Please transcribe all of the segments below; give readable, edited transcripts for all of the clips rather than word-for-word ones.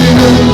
나의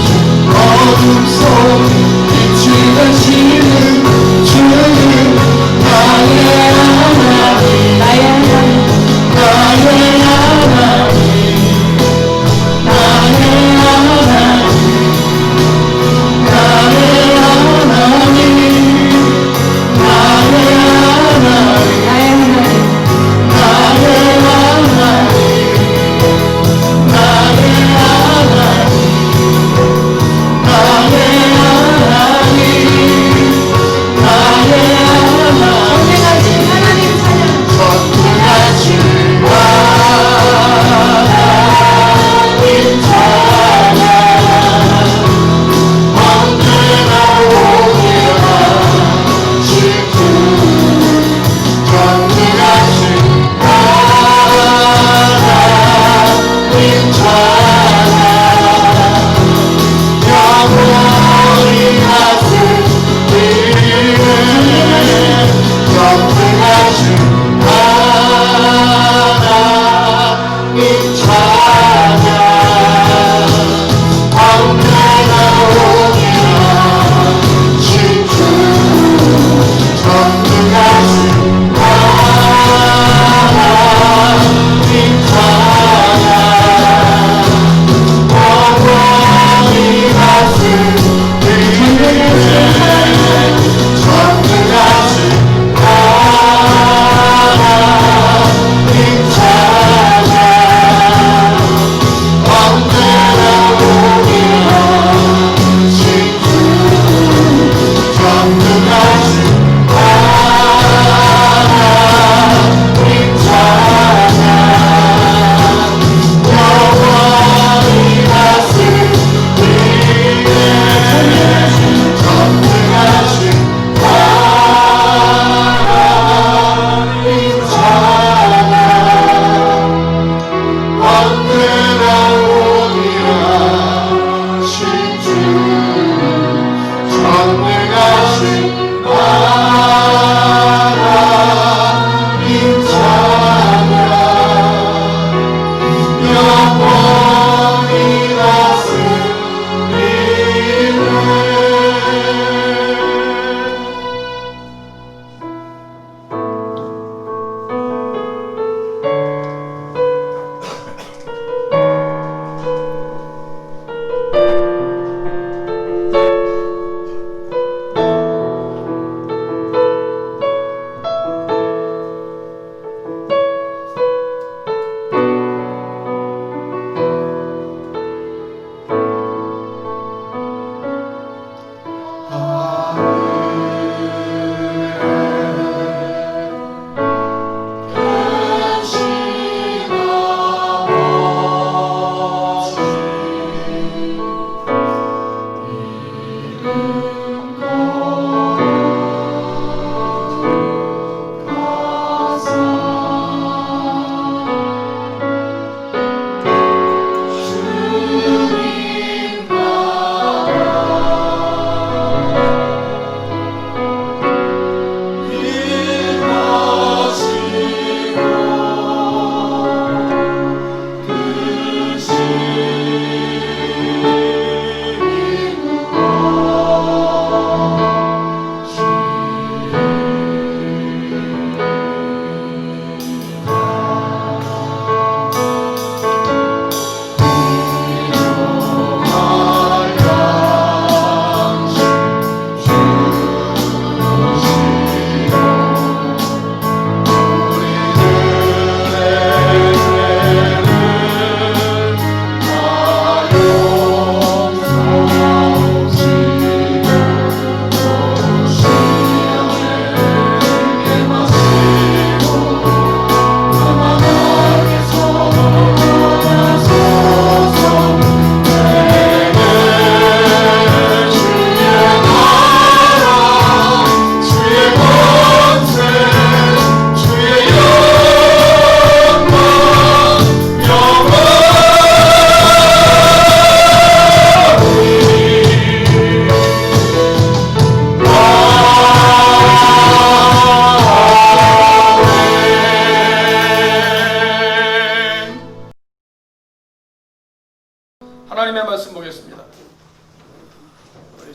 하나님의 말씀 보겠습니다.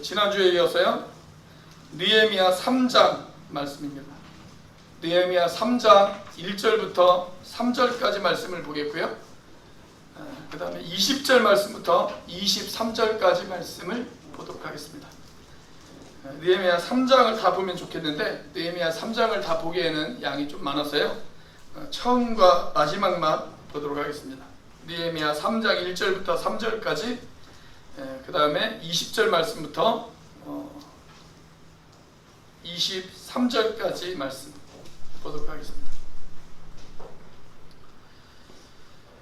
지난주에 이어서요, 느헤미야 3장 말씀입니다. 느헤미야 3장 1절부터 3절까지 말씀을 보겠고요, 그 다음에 20절 말씀부터 23절까지 말씀을 보도록 하겠습니다. 느헤미야 3장을 다 보면 좋겠는데 느헤미야 3장을 다 보기에는 양이 좀 많아서요, 처음과 마지막만 보도록 하겠습니다. 느헤미야 3장 1절부터 3절까지, 그 다음에 20절 말씀부터 23절까지 말씀 보도록 하겠습니다.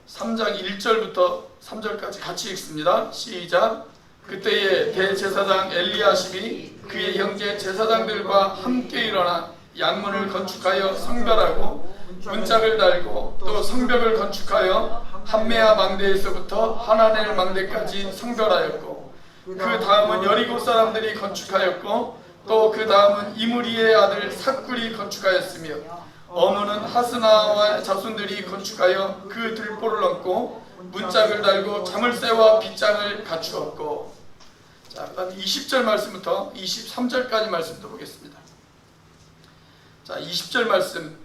3장 1절부터 3절까지 같이 읽습니다. 시작. 그때에 대제사장 엘리야십이 그의 형제 제사장들과 함께 일어나 양문을 건축하여 성별하고 문짝을 달고 또 성벽을 건축하여 함메아 망대에서부터 하나넬 망대까지 성별하였고, 그 다음은 여리고 사람들이 건축하였고, 또 그 다음은 이므리의 아들 삭굴이 건축하였으며, 어느는 하스나와 자손들이 건축하여 그 들보를 얹고 문짝을 달고 자물쇠와 빗장을 갖추었고. 자, 그다음 20절 말씀부터 23절까지 말씀도 보겠습니다. 자, 20절 말씀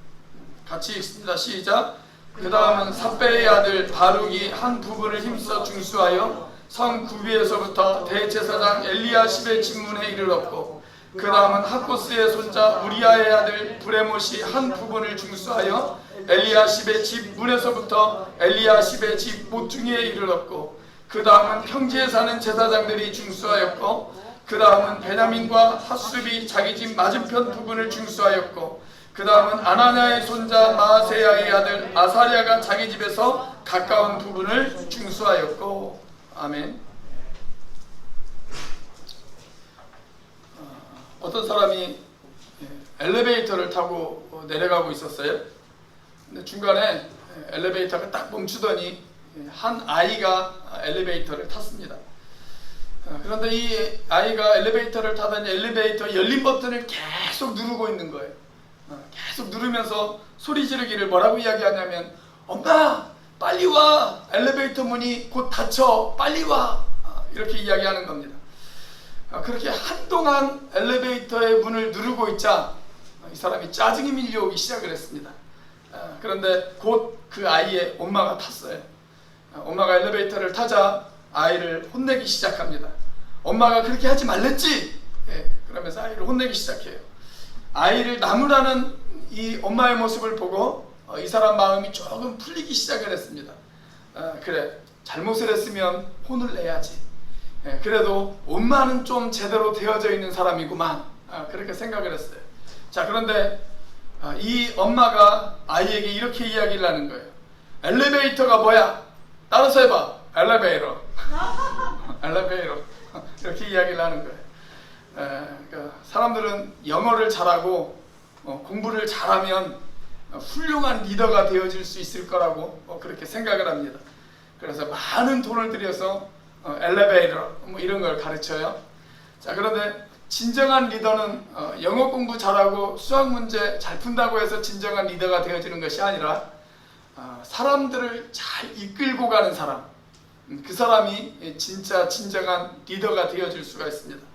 같이 읽습니다. 시작. 그 다음은 삿배의 아들 바룩이 한 부분을 힘써 중수하여 성 구비에서부터 대제사장 엘리야십의 집문에 이르렀고, 그 다음은 하코스의 손자 우리아의 아들 브레못이 한 부분을 중수하여 엘리야십의 집 문에서부터 엘리야십의 집 모퉁이에 이르렀고, 그 다음은 평지에 사는 제사장들이 중수하였고, 그 다음은 베냐민과 핫숲이 자기 집 맞은편 부분을 중수하였고, 그 다음은 아나냐의 손자 마아세야의 아들 아사랴가 자기 집에서 가까운 부분을 중수하였고. 아멘. 어떤 사람이 엘리베이터를 타고 내려가고 있었어요. 근데 중간에 엘리베이터가 딱 멈추더니 한 아이가 엘리베이터를 탔습니다. 그런데 이 아이가 엘리베이터를 타더니 엘리베이터 열림 버튼을 계속 누르고 있는 거예요. 계속 누르면서 소리 지르기를 뭐라고 이야기하냐면, 엄마 빨리 와, 엘리베이터 문이 곧 닫혀, 빨리 와, 이렇게 이야기하는 겁니다. 그렇게 한동안 엘리베이터의 문을 누르고 있자 이 사람이 짜증이 밀려오기 시작을 했습니다. 그런데 곧 그 아이의 엄마가 탔어요. 엄마가 엘리베이터를 타자 아이를 혼내기 시작합니다. 엄마가 그렇게 하지 말랬지? 그러면서 아이를 혼내기 시작해요. 아이를 나무라는 이 엄마의 모습을 보고 이 사람 마음이 조금 풀리기 시작을 했습니다. 그래, 잘못을 했으면 혼을 내야지. 그래도 엄마는 좀 제대로 되어져 있는 사람이구만, 그렇게 생각을 했어요. 자, 그런데 이 엄마가 아이에게 이렇게 이야기를 하는 거예요. 엘리베이터가 뭐야? 따라서 해봐. 엘리베이터. 엘리베이터. 이렇게 이야기를 하는 거예요. 그러니까 사람들은 영어를 잘하고 공부를 잘하면 훌륭한 리더가 되어질 수 있을 거라고 그렇게 생각을 합니다. 그래서 많은 돈을 들여서 엘리베이터 뭐 이런 걸 가르쳐요. 자, 그런데 진정한 리더는 영어 공부 잘하고 수학 문제 잘 푼다고 해서 진정한 리더가 되어지는 것이 아니라 사람들을 잘 이끌고 가는 사람, 그 사람이 진짜 진정한 리더가 되어질 수가 있습니다.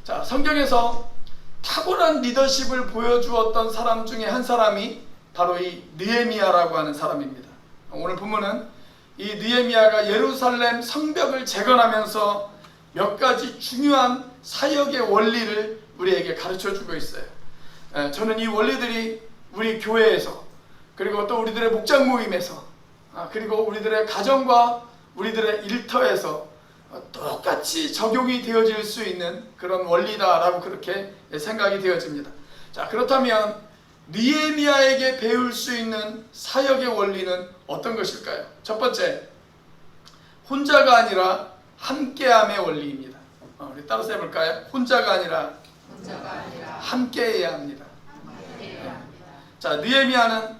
자, 성경에서 탁월한 리더십을 보여주었던 사람 중에 한 사람이 바로 이 느헤미야라고 하는 사람입니다. 오늘 본문은 이 느헤미야가 예루살렘 성벽을 재건하면서 몇 가지 중요한 사역의 원리를 우리에게 가르쳐주고 있어요. 저는 이 원리들이 우리 교회에서, 그리고 또 우리들의 목장 모임에서, 그리고 우리들의 가정과 우리들의 일터에서 똑같이 적용이 되어질 수 있는 그런 원리다라고 그렇게 생각이 되어집니다. 자, 그렇다면 느헤미야에게 배울 수 있는 사역의 원리는 어떤 것일까요? 첫 번째, 혼자가 아니라 함께함의 원리입니다. 우리 따라서 해볼까요? 혼자가 아니라 함께해야 합니다. 자, 느헤미야는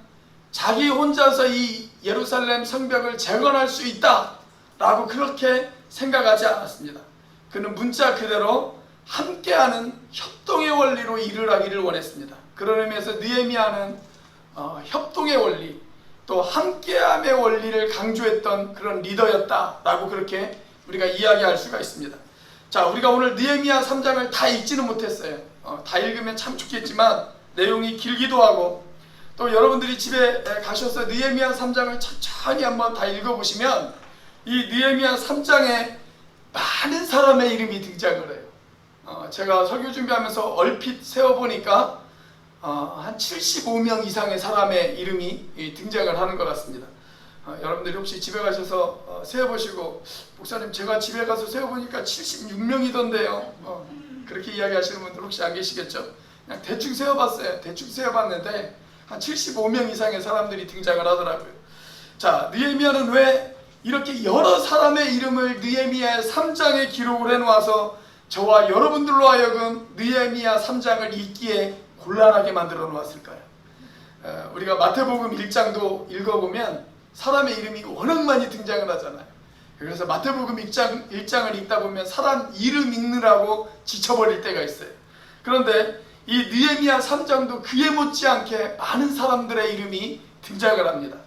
자기 혼자서 이 예루살렘 성벽을 재건할 수 있다 라고 그렇게 생각하지 않았습니다. 그는 문자 그대로 함께하는 협동의 원리로 일을 하기를 원했습니다. 그런 의미에서 느헤미야는 협동의 원리, 또 함께함의 원리를 강조했던 그런 리더였다라고 그렇게 우리가 이야기할 수가 있습니다. 자, 우리가 오늘 느헤미야 3장을 다 읽지는 못했어요. 다 읽으면 참 좋겠지만 내용이 길기도 하고, 또 여러분들이 집에 가셔서 느헤미야 3장을 천천히 한번 다 읽어보시면 이 느헤미야 3장에 많은 사람의 이름이 등장을 해요. 제가 설교 준비하면서 얼핏 세어보니까 한 75명 이상의 사람의 이름이 등장을 하는 것 같습니다. 여러분들이 혹시 집에 가셔서 세어보시고, 목사님 제가 집에 가서 세어보니까 76명이던데요. 그렇게 이야기하시는 분들 혹시 안 계시겠죠? 그냥 대충 세어봤어요. 대충 세어봤는데 한 75명 이상의 사람들이 등장을 하더라고요. 자, 느헤미야는 왜 이렇게 여러 사람의 이름을 느헤미야 3장에 기록을 해놓아서 저와 여러분들로 하여금 느헤미야 3장을 읽기에 곤란하게 만들어 놓았을까요? 우리가 마태복음 1장도 읽어보면 사람의 이름이 워낙 많이 등장을 하잖아요. 그래서 마태복음 1장을 읽다 보면 사람 이름 읽느라고 지쳐버릴 때가 있어요. 그런데 이 느헤미야 3장도 그에 못지않게 많은 사람들의 이름이 등장을 합니다.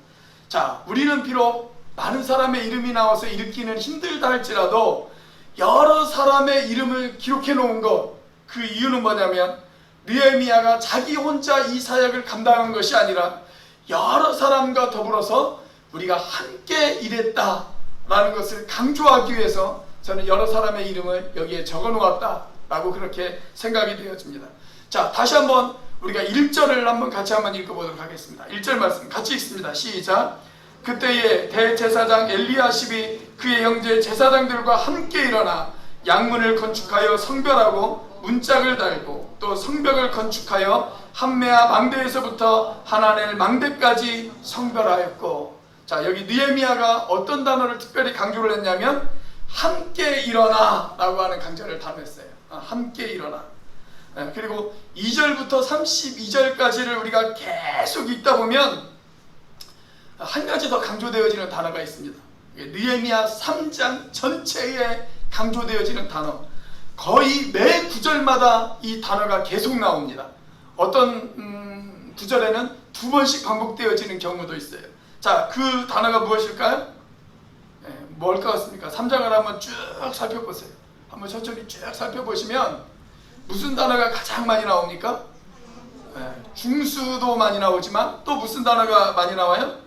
자, 우리는 비록 많은 사람의 이름이 나와서 읽기는 힘들다 할지라도 여러 사람의 이름을 기록해 놓은 것, 그 이유는 뭐냐면 느헤미야가 자기 혼자 이 사역을 감당한 것이 아니라 여러 사람과 더불어서 우리가 함께 일했다라는 것을 강조하기 위해서 저는 여러 사람의 이름을 여기에 적어 놓았다라고 그렇게 생각이 되어집니다. 자, 다시 한번 우리가 1절을 한번 같이 한번 읽어보도록 하겠습니다. 1절 말씀 같이 읽습니다. 시작. 그때에 대제사장 엘리야십이 그의 형제 제사장들과 함께 일어나 양문을 건축하여 성별하고 문짝을 달고 또 성벽을 건축하여 함메아 망대에서부터 하나넬 망대까지 성별하였고, 자, 여기 느헤미야가 어떤 단어를 특별히 강조를 했냐면 함께 일어나 라고 하는 강조를 단어했어요. 함께 일어나. 그리고 2절부터 32절까지를 우리가 계속 읽다 보면 한 가지 더 강조되어지는 단어가 있습니다. 느헤미야 3장 전체에 강조되어지는 단어, 거의 매 구절마다 이 단어가 계속 나옵니다. 어떤 구절에는 2번씩 반복되어지는 경우도 있어요. 자, 그 단어가 무엇일까요? 뭘 것 같습니까? 3장을 한번 쭉 살펴보세요. 한번 천천히 쭉 살펴보시면 무슨 단어가 가장 많이 나옵니까? 중수도 많이 나오지만 또 무슨 단어가 많이 나와요?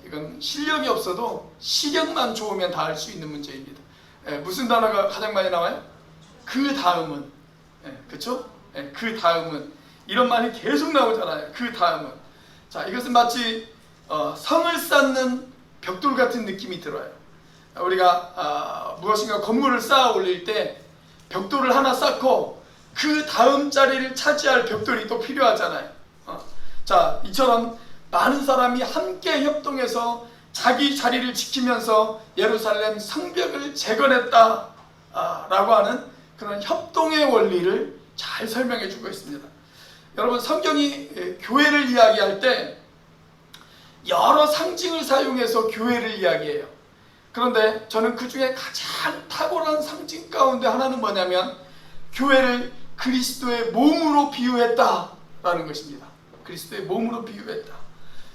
이건 실력이 없어도 시력만 좋으면 다 알 수 있는 문제입니다. 무슨 단어가 가장 많이 나와요? 그 다음은. 그렇죠? 그 다음은. 이런 말이 계속 나오잖아요. 그 다음은. 자, 이것은 마치 성을 쌓는 벽돌 같은 느낌이 들어요. 우리가 무엇인가 건물을 쌓아 올릴 때 벽돌을 하나 쌓고 그 다음 자리를 차지할 벽돌이 또 필요하잖아요. 자, 이처럼 많은 사람이 함께 협동해서 자기 자리를 지키면서 예루살렘 성벽을 재건했다 라고 하는 그런 협동의 원리를 잘 설명해 주고 있습니다. 여러분, 성경이 교회를 이야기할 때 여러 상징을 사용해서 교회를 이야기해요. 그런데 저는 그 중에 가장 탁월한 상징 가운데 하나는 뭐냐면 교회를 그리스도의 몸으로 비유했다라는 것입니다. 그리스도의 몸으로 비유했다.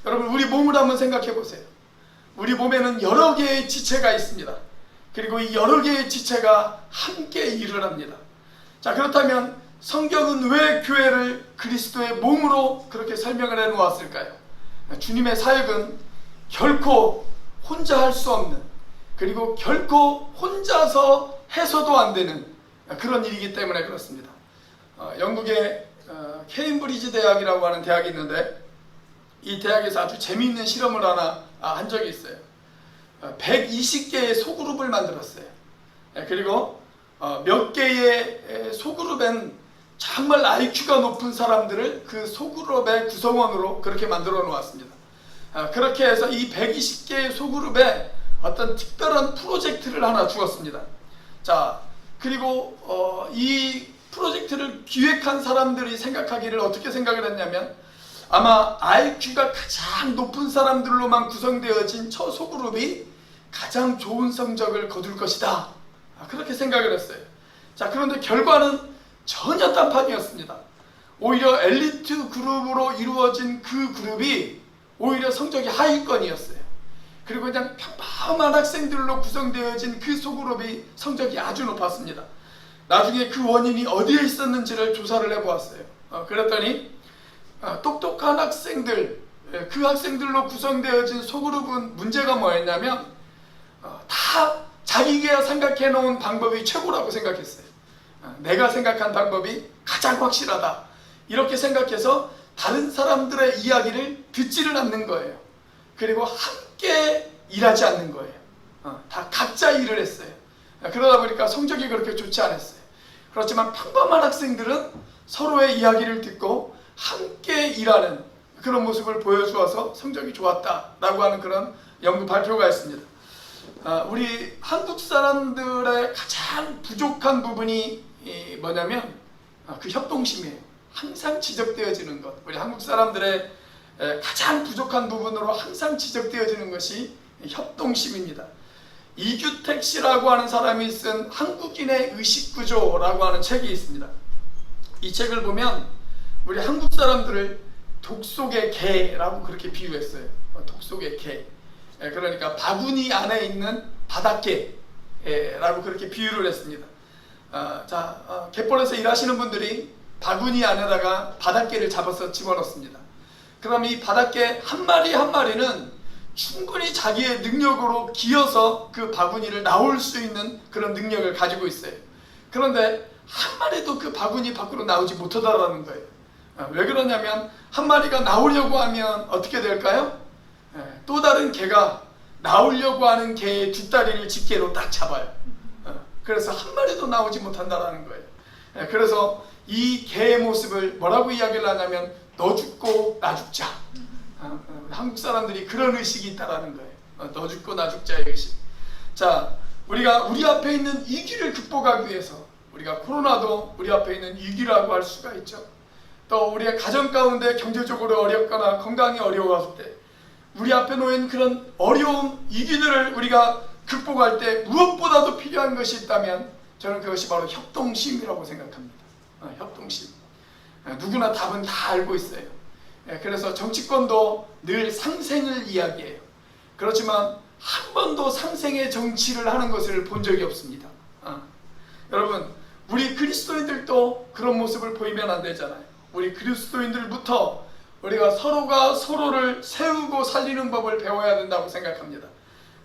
여러분, 우리 몸을 한번 생각해 보세요. 우리 몸에는 여러 개의 지체가 있습니다. 그리고 이 여러 개의 지체가 함께 일을 합니다. 자, 그렇다면 성경은 왜 교회를 그리스도의 몸으로 그렇게 설명을 해 놓았을까요? 주님의 사역은 결코 혼자 할 수 없는, 그리고 결코 혼자서 해서도 안 되는 그런 일이기 때문에 그렇습니다. 영국의 케임브리지 대학이라고 하는 대학이 있는데 이 대학에서 아주 재미있는 실험을 하나 한 적이 있어요. 120개의 소그룹을 만들었어요. 그리고 몇 개의 소그룹엔 정말 IQ가 높은 사람들을 그 소그룹의 구성원으로 그렇게 만들어 놓았습니다. 그렇게 해서 이 120개의 소그룹에 어떤 특별한 프로젝트를 하나 주었습니다. 자, 그리고 이 프로젝트를 기획한 사람들이 생각하기를 어떻게 생각을 했냐면 아마 IQ가 가장 높은 사람들로만 구성되어진 저 소그룹이 가장 좋은 성적을 거둘 것이다, 그렇게 생각을 했어요. 자, 그런데 결과는 전혀 딴판이었습니다. 오히려 엘리트 그룹으로 이루어진 그 그룹이 오히려 성적이 하위권이었어요. 그리고 그냥 평범한 학생들로 구성되어진 그 소그룹이 성적이 아주 높았습니다. 나중에 그 원인이 어디에 있었는지를 조사를 해보았어요. 그랬더니 똑똑한 학생들, 그 학생들로 구성되어진 소그룹은 문제가 뭐였냐면 다 자기가 생각해 놓은 방법이 최고라고 생각했어요. 내가 생각한 방법이 가장 확실하다, 이렇게 생각해서 다른 사람들의 이야기를 듣지를 않는 거예요. 그리고 함께 일하지 않는 거예요. 다 각자 일을 했어요. 그러다 보니까 성적이 그렇게 좋지 않았어요. 그렇지만 평범한 학생들은 서로의 이야기를 듣고 함께 일하는 그런 모습을 보여주어서 성적이 좋았다라고 하는 그런 연구 발표가 있습니다. 우리 한국 사람들의 가장 부족한 부분이 뭐냐면 그 협동심이에요. 항상 지적되어지는 것. 우리 한국 사람들의 가장 부족한 부분으로 항상 지적되어지는 것이 협동심입니다. 이규택 씨라고 하는 사람이 쓴 한국인의 의식구조라고 하는 책이 있습니다. 이 책을 보면 우리 한국 사람들을 독 속의 개라고 그렇게 비유했어요. 독 속의 개. 그러니까 바구니 안에 있는 바닷개라고 그렇게 비유를 했습니다. 갯벌에서 일하시는 분들이 바구니 안에다가 바닷개를 잡아서 집어넣습니다. 그럼 이 바닷개 한 마리 한 마리는 충분히 자기의 능력으로 기어서 그 바구니를 나올 수 있는 그런 능력을 가지고 있어요. 그런데 한 마리도 그 바구니 밖으로 나오지 못하다라는 거예요. 왜 그러냐면 한 마리가 나오려고 하면 어떻게 될까요? 또 다른 개가 나오려고 하는 개의 뒷다리를 집게로 딱 잡아요. 그래서 한 마리도 나오지 못한다라는 거예요. 그래서 이 개의 모습을 뭐라고 이야기를 하냐면 너 죽고 나 죽자. 한국 사람들이 그런 의식이 있다라는 거예요. 너 죽고 나 죽자의 의식. 자, 우리가 우리 앞에 있는 위기를 극복하기 위해서, 우리가 코로나도 우리 앞에 있는 위기라고 할 수가 있죠. 또 우리의 가정 가운데 경제적으로 어렵거나 건강이 어려웠을 때 우리 앞에 놓인 그런 어려운 위기들을 우리가 극복할 때 무엇보다도 필요한 것이 있다면 저는 그것이 바로 협동심이라고 생각합니다. 협동심. 누구나 답은 다 알고 있어요. 그래서 정치권도 늘 상생을 이야기해요. 그렇지만 한 번도 상생의 정치를 하는 것을 본 적이 없습니다. 여러분, 우리 그리스도인들도 그런 모습을 보이면 안 되잖아요. 우리 그리스도인들부터 우리가 서로가 서로를 세우고 살리는 법을 배워야 된다고 생각합니다.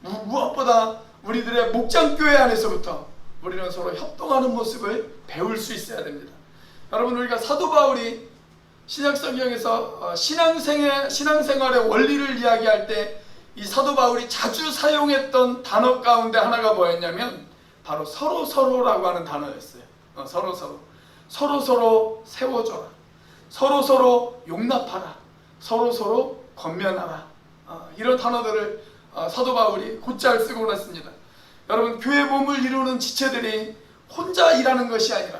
무엇보다 우리들의 목장교회 안에서부터 우리는 서로 협동하는 모습을 배울 수 있어야 됩니다. 여러분, 우리가 사도 바울이 신약성경에서 신앙생활의 원리를 이야기할 때 이 사도 바울이 자주 사용했던 단어 가운데 하나가 뭐였냐면 바로 서로서로라고 하는 단어였어요. 서로서로 세워줘라, 서로서로 용납하라, 서로서로 권면하라. 이런 단어들을 사도 바울이 곧잘 쓰고 그랬습니다. 여러분, 교회 몸을 이루는 지체들이 혼자 일하는 것이 아니라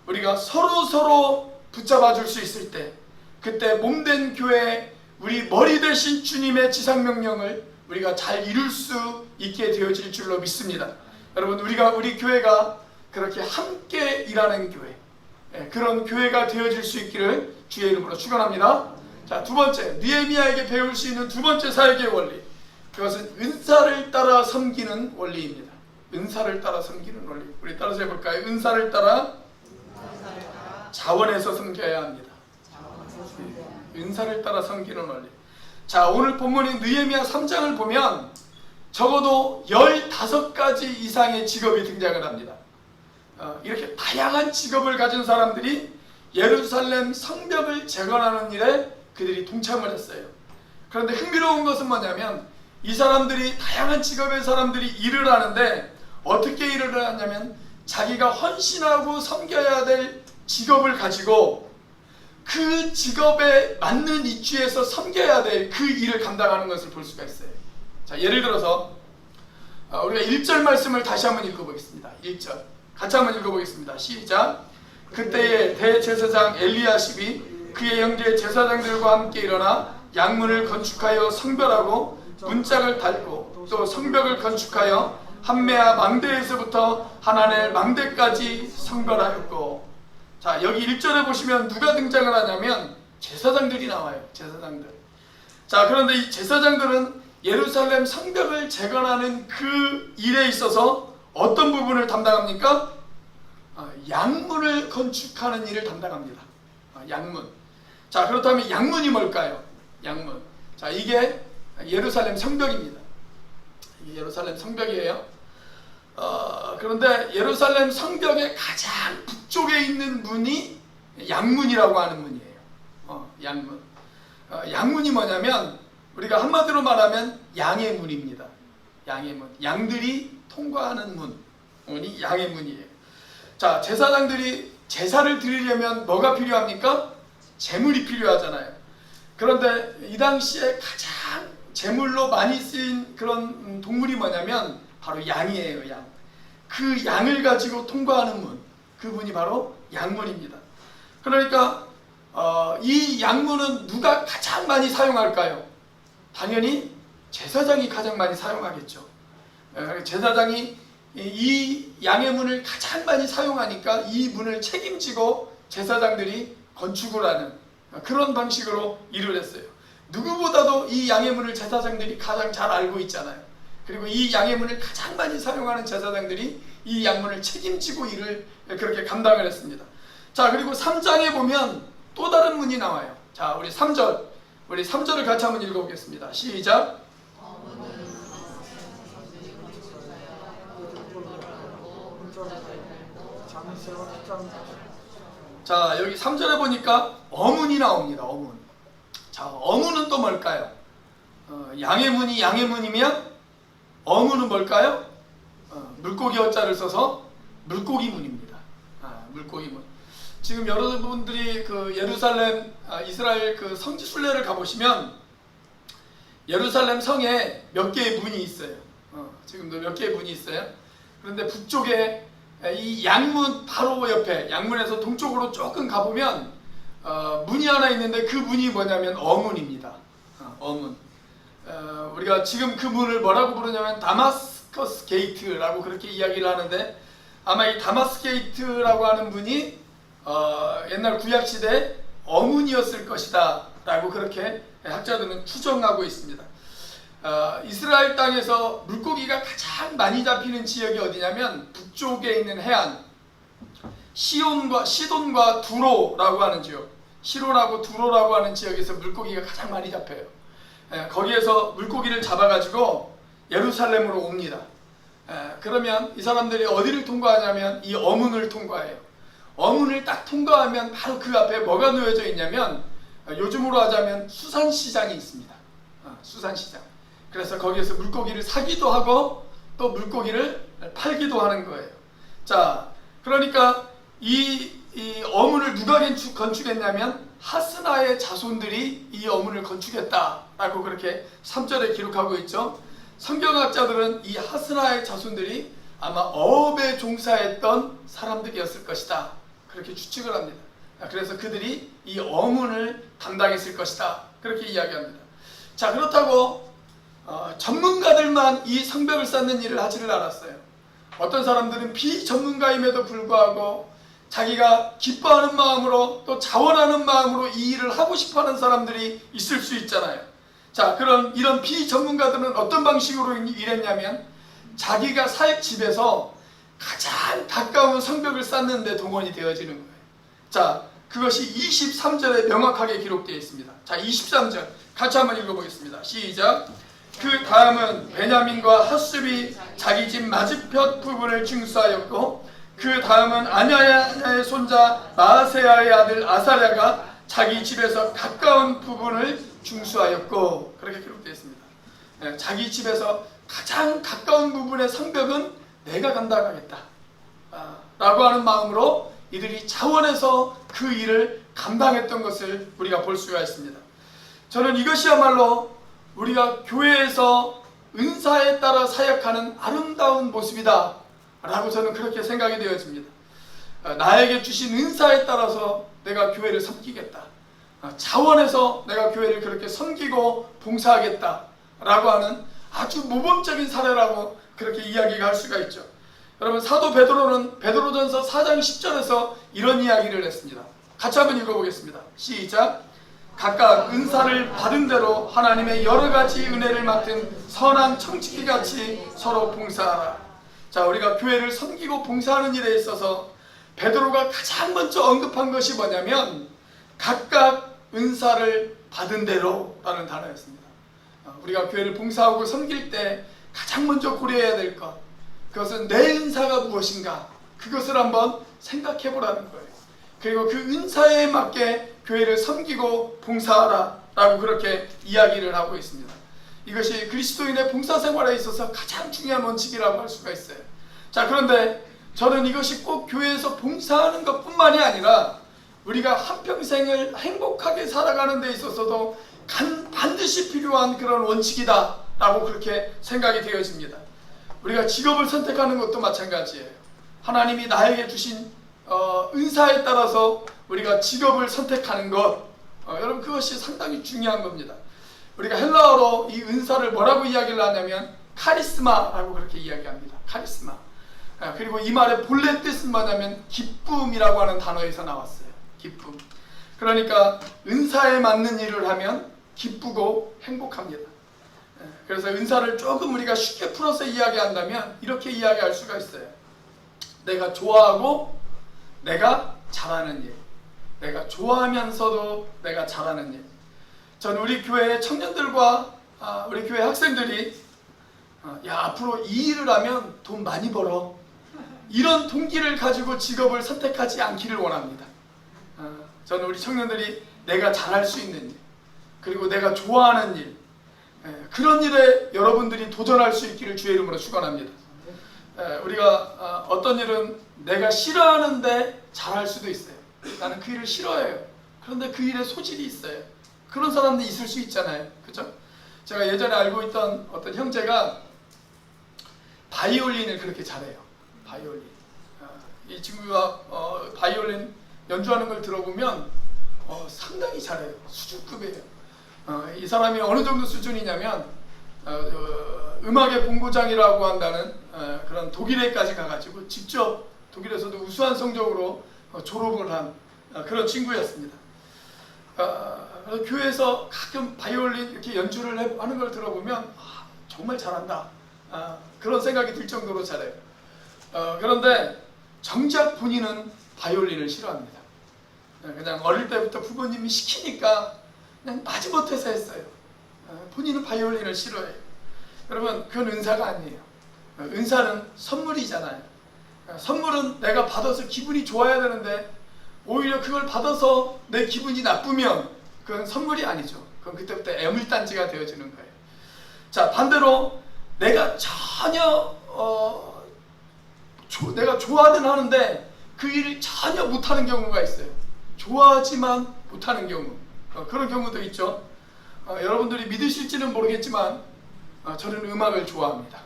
우리가 서로서로 붙잡아 줄 수 있을 때, 그때 몸된 교회, 우리 머리 되신 주님의 지상명령을 우리가 잘 이룰 수 있게 되어질 줄로 믿습니다. 여러분, 우리 교회가 그렇게 함께 일하는 교회, 그런 교회가 되어질 수 있기를 주의 이름으로 축원합니다. 자, 두 번째, 느헤미야에게 배울 수 있는 두 번째 사역의 원리, 그것은 은사를 따라 섬기는 원리입니다. 은사를 따라 섬기는 원리. 우리 따라서 해볼까요? 은사를 따라 자원해서 섬겨야 합니다. 은사를 따라 섬기는 원리. 자, 오늘 본문인 느헤미야 3장을 보면 적어도 15가지 이상의 직업이 등장을 합니다. 이렇게 다양한 직업을 가진 사람들이 예루살렘 성벽을 재건하는 일에 그들이 동참을 했어요. 그런데 흥미로운 것은 뭐냐면 이 사람들이, 다양한 직업의 사람들이 일을 하는데 어떻게 일을 하냐면 자기가 헌신하고 섬겨야 될 직업을 가지고 그 직업에 맞는 위치에서 섬겨야 될 그 일을 감당하는 것을 볼 수가 있어요. 자, 예를 들어서 우리가 1절 말씀을 다시 한번 읽어보겠습니다. 1절 같이 한번 읽어보겠습니다. 시작. 그때에 대제사장 엘리야십이 그의 형제 제사장들과 함께 일어나 양문을 건축하여 성별하고 문짝을 달고 또 성벽을 건축하여 한메아 망대에서부터 하나넬 망대까지 성별하였고. 자, 여기 1절에 보시면 누가 등장을 하냐면 제사장들이 나와요. 제사장들. 자, 그런데 이 제사장들은 예루살렘 성벽을 재건하는 그 일에 있어서 어떤 부분을 담당합니까? 양문을 건축하는 일을 담당합니다. 양문. 자, 그렇다면 양문이 뭘까요? 양문. 자, 이게 예루살렘 성벽입니다. 이게 예루살렘 성벽이에요. 그런데 예루살렘 성벽의 가장 북쪽에 있는 문이 양문이라고 하는 문이에요. 양문. 양문이 뭐냐면 우리가 한마디로 말하면 양의 문입니다. 양의 문. 양들이 통과하는 문이 양의 문이에요. 자, 제사장들이 제사를 드리려면 뭐가 필요합니까? 제물이 필요하잖아요. 그런데 이 당시에 가장 제물로 많이 쓰인 그런 동물이 뭐냐면 바로 양이에요. 양. 그 양을 가지고 통과하는 문, 그 문이 바로 양문입니다. 그러니까 이 양문은 누가 가장 많이 사용할까요? 당연히 제사장이 가장 많이 사용하겠죠. 제사장이 이 양의 문을 가장 많이 사용하니까 이 문을 책임지고 제사장들이 건축을 하는 그런 방식으로 일을 했어요. 누구보다도 이 양의 문을 제사장들이 가장 잘 알고 있잖아요. 그리고 이 양의 문을 가장 많이 사용하는 제사장들이 이 양문을 책임지고 일을 그렇게 감당을 했습니다. 자, 그리고 3장에 보면 또 다른 문이 나와요. 자, 우리 3절을 같이 한번 읽어보겠습니다. 시작. 자, 여기 3절에 보니까 어문이 나옵니다. 어문. 자, 어문은 또 뭘까요? 양의 문이 양의 문이면 어문은 뭘까요? 물고기 어자를 써서 물고기 문입니다. 물고기 문. 지금 여러분들이 그 예루살렘 이스라엘 그 성지 순례를 가보시면 예루살렘 성에 몇 개의 문이 있어요. 지금도 몇 개의 문이 있어요. 그런데 북쪽에 이 양문 바로 옆에 양문에서 동쪽으로 조금 가보면 문이 하나 있는데 그 문이 뭐냐면 어문입니다. 어문. 우리가 지금 그 문을 뭐라고 부르냐면 다마스커스 게이트라고 그렇게 이야기를 하는데 아마 이 다마스커스 게이트라고 하는 문이 옛날 구약시대 어문이었을 것이다 라고 그렇게 학자들은 추정하고 있습니다. 이스라엘 땅에서 물고기가 가장 많이 잡히는 지역이 어디냐면 북쪽에 있는 해안 시돈과 두로라고 하는 지역, 시로라고 두로라고 하는 지역에서 물고기가 가장 많이 잡혀요. 거기에서 물고기를 잡아가지고 예루살렘으로 옵니다. 그러면 이 사람들이 어디를 통과하냐면 이 어문을 통과해요. 어문을 딱 통과하면 바로 그 앞에 뭐가 놓여져 있냐면 요즘으로 하자면 수산시장이 있습니다. 수산시장. 그래서 거기에서 물고기를 사기도 하고 또 물고기를 팔기도 하는 거예요. 자, 그러니까 이 어문을 누가 건축했냐면 하스나의 자손들이 이 어문을 건축했다라고 그렇게 3절에 기록하고 있죠. 성경학자들은 이 하스나의 자손들이 아마 어업에 종사했던 사람들이었을 것이다 그렇게 추측을 합니다. 그래서 그들이 이 어문을 담당했을 것이다 그렇게 이야기합니다. 자, 그렇다고 전문가들만 이 성벽을 쌓는 일을 하지를 않았어요. 어떤 사람들은 비전문가임에도 불구하고 자기가 기뻐하는 마음으로 또 자원하는 마음으로 이 일을 하고 싶어하는 사람들이 있을 수 있잖아요. 자, 이런 비전문가들은 어떤 방식으로 일했냐면 자기가 살 집에서 가장 가까운 성벽을 쌓는 데 동원이 되어지는 거예요. 자, 그것이 23절에 명확하게 기록되어 있습니다. 자, 23절 같이 한번 읽어보겠습니다. 시작. 그 다음은 베냐민과 핫숲이 자기 집 맞은편 부분을 징수하였고 그 다음은 아냐의 손자 마아세야의 아들 아사랴가 자기 집에서 가까운 부분을 중수하였고 그렇게 기록되어 있습니다. 자기 집에서 가장 가까운 부분의 성벽은 내가 감당하겠다 라고 하는 마음으로 이들이 자원해서 그 일을 감당했던 것을 우리가 볼 수가 있습니다. 저는 이것이야말로 우리가 교회에서 은사에 따라 사역하는 아름다운 모습이다 라고 저는 그렇게 생각이 되어집니다. 나에게 주신 은사에 따라서 내가 교회를 섬기겠다, 자원해서 내가 교회를 그렇게 섬기고 봉사하겠다 라고 하는 아주 모범적인 사례라고 그렇게 이야기가 할 수가 있죠. 여러분, 사도 베드로는 베드로전서 4장 10절에서 이런 이야기를 했습니다. 같이 한번 읽어보겠습니다. 시작. 각각 은사를 받은 대로 하나님의 여러 가지 은혜를 맡은 선한 청지기 같이 서로 봉사하라. 자, 우리가 교회를 섬기고 봉사하는 일에 있어서 베드로가 가장 먼저 언급한 것이 뭐냐면 각각 은사를 받은 대로라는 단어였습니다. 우리가 교회를 봉사하고 섬길 때 가장 먼저 고려해야 될 것, 그것은 내 은사가 무엇인가, 그것을 한번 생각해 보라는 거예요. 그리고 그 은사에 맞게 교회를 섬기고 봉사하라 라고 그렇게 이야기를 하고 있습니다. 이것이 그리스도인의 봉사생활에 있어서 가장 중요한 원칙이라고 할 수가 있어요. 자, 그런데 저는 이것이 꼭 교회에서 봉사하는 것뿐만이 아니라 우리가 한평생을 행복하게 살아가는 데 있어서도 반드시 필요한 그런 원칙이다 라고 그렇게 생각이 되어집니다. 우리가 직업을 선택하는 것도 마찬가지예요. 하나님이 나에게 주신 은사에 따라서 우리가 직업을 선택하는 것, 여러분 그것이 상당히 중요한 겁니다. 우리가 헬라어로 이 은사를 뭐라고 이야기를 하냐면 카리스마라고 그렇게 이야기합니다. 카리스마. 그리고 이 말의 본래 뜻은 뭐냐면 기쁨이라고 하는 단어에서 나왔어요. 기쁨. 그러니까 은사에 맞는 일을 하면 기쁘고 행복합니다. 그래서 은사를 조금 우리가 쉽게 풀어서 이야기한다면 이렇게 이야기할 수가 있어요. 내가 좋아하고 내가 잘하는 일, 내가 좋아하면서도 내가 잘하는 일. 저는 우리 교회 청년들과 우리 교회 학생들이 야, 앞으로 이 일을 하면 돈 많이 벌어, 이런 동기를 가지고 직업을 선택하지 않기를 원합니다. 저는 우리 청년들이 내가 잘할 수 있는 일, 그리고 내가 좋아하는 일, 그런 일에 여러분들이 도전할 수 있기를 주의 이름으로 축원합니다. 우리가 어떤 일은 내가 싫어하는데 잘할 수도 있어요. 나는 그 일을 싫어해요. 그런데 그 일에 소질이 있어요. 그런 사람도 있을 수 있잖아요. 그죠? 제가 예전에 알고 있던 어떤 형제가 바이올린을 그렇게 잘해요. 바이올린. 이 친구가 바이올린 연주하는 걸 들어보면 상당히 잘해요. 수준급이에요. 이 사람이 어느 정도 수준이냐면 음악의 본고장이라고 한다는 그런 독일에까지 가가지고 직접 독일에서도 우수한 성적으로 졸업을 한 그런 친구였습니다. 그래서 교회에서 가끔 바이올린 이렇게 연주를 하는 걸 들어보면 정말 잘한다, 그런 생각이 들 정도로 잘해요. 그런데 정작 본인은 바이올린을 싫어합니다. 그냥 어릴 때부터 부모님이 시키니까 그냥 마지못해서 했어요. 본인은 바이올린을 싫어해요. 여러분, 그건 은사가 아니에요. 은사는 선물이잖아요. 선물은 내가 받아서 기분이 좋아야 되는데 오히려 그걸 받아서 내 기분이 나쁘면 그건 선물이 아니죠. 그건 그때부터 애물단지가 되어지는 거예요. 자, 반대로 내가 전혀 내가 좋아하든 하는데 그 일을 전혀 못하는 경우가 있어요. 좋아하지만 못하는 경우, 그런 경우도 있죠. 여러분들이 믿으실지는 모르겠지만 저는 음악을 좋아합니다.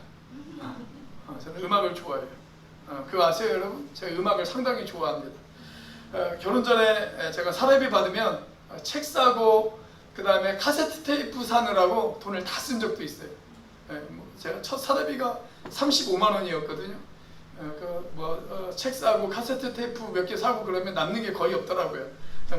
저는 음악을 좋아해요. 그거 아세요, 여러분? 제가 음악을 상당히 좋아합니다. 결혼 전에 제가 사례비 받으면 책 사고 그 다음에 카세트 테이프 사느라고 돈을 다 쓴 적도 있어요. 제가 첫 사례비가 35만 원이었거든요. 책 사고 카세트 테이프 몇 개 사고 그러면 남는 게 거의 없더라고요.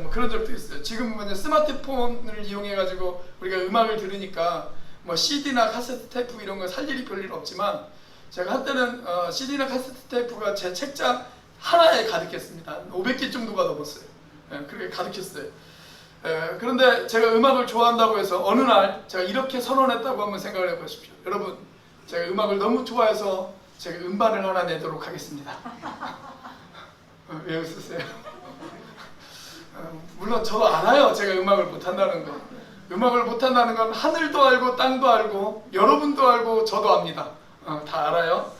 뭐 그런 적도 있어요. 지금은 스마트폰을 이용해 가지고 우리가 음악을 들으니까 뭐 CD나 카세트 테이프 이런 거 살 일이 별일 없지만, 제가 한때는 CD나 카세트 테이프가 제 책장 하나에 가득했습니다. 500개 정도가 넘었어요. 그렇게 가득했어요. 그런데 제가 음악을 좋아한다고 해서 어느 날 제가 이렇게 선언했다고 한번 생각을 해보십시오. 여러분, 제가 음악을 너무 좋아해서 제가 음반을 하나 내도록 하겠습니다. 왜 웃으세요? 물론 저도 알아요. 제가 음악을 못한다는 거. 음악을 못한다는 건 하늘도 알고 땅도 알고 여러분도 알고 저도 압니다. 다 알아요.